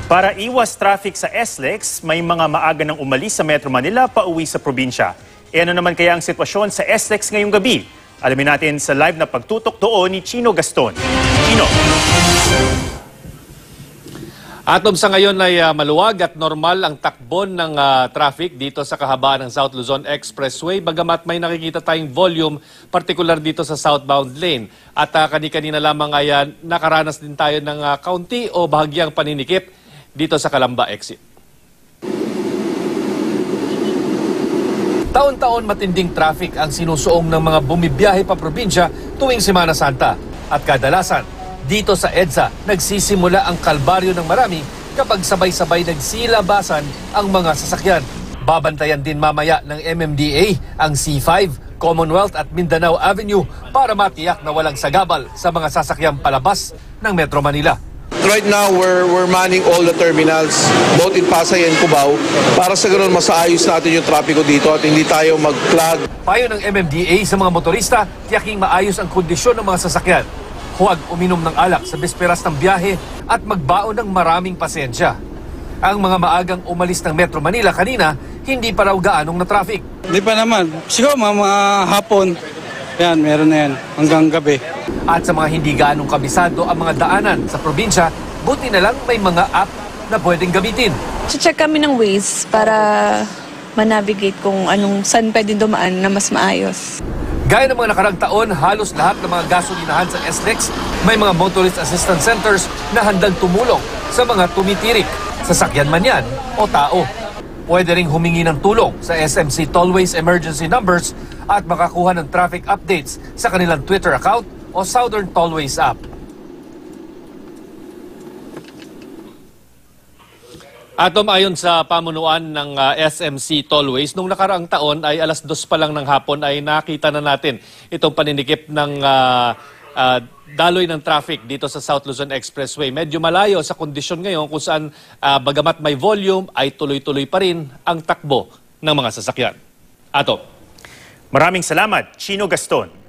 Para iwas traffic sa SLEX, may mga maaga nang umalis sa Metro Manila pauwi sa probinsya. E ano naman kaya ang sitwasyon sa SLEX ngayong gabi? Alamin natin sa live na pagtutok doon ni Chino Gaston. Chino. Atom sa ngayon ay maluwag at normal ang takbo ng traffic dito sa kahabaan ng South Luzon Expressway. Bagamat may nakikita tayong volume, particular dito sa southbound lane. At kani-kanina lamang ay nakaranas din tayo ng kaunti o bahagyang paninikip dito sa Calamba exit. Taon-taon matinding traffic ang sinusuong ng mga bumibiyahe pa probinsya tuwing Semana Santa. At kadalasan, dito sa EDSA, nagsisimula ang kalbaryo ng marami kapag sabay-sabay nagsilabasan ang mga sasakyan. Babantayan din mamaya ng MMDA ang C5, Commonwealth at Mindanao Avenue para matiyak na walang sagabal sa mga sasakyang palabas ng Metro Manila. Right now, we're manning all the terminals, both in Pasay and Cubao, para sa ganun masaayos natin yung trapiko dito at hindi tayo mag-clog. Payo ng MMDA sa mga motorista, tiyaking maayos ang kondisyon ng mga sasakyan. Huwag uminom ng alak sa bisperas ng biyahe at magbaon ng maraming pasensya. Ang mga maagang umalis ng Metro Manila kanina, hindi pa raw gaanong na traffic. Hindi pa naman. Siguro mga hapon, yan, meron na yan hanggang gabi. At sa mga hindi gaanong kabisado ang mga daanan sa probinsya, buti na lang may mga app na pwedeng gamitin. Check kami ng Waze para manavigate kung saan pwedeng dumaan na mas maayos. Gaya ng mga nakarang taon, halos lahat ng mga gasolinahan sa SLEX may mga motorist assistance centers na handang tumulong sa mga tumitirik, sasakyan man yan o tao. Pwede ring humingi ng tulong sa SMC Tollways emergency numbers at makakuha ng traffic updates sa kanilang Twitter account o Southern Tollways app. Atom, ayon sa pamunuan ng SMC Tollways, nung nakaraang taon ay alas 2 pa lang ng hapon ay nakita na natin itong paninikip ng daloy ng traffic dito sa South Luzon Expressway. Medyo malayo sa kondisyon ngayon kung saan bagamat may volume ay tuloy-tuloy pa rin ang takbo ng mga sasakyan. Atom. Maraming salamat, Chino Gaston.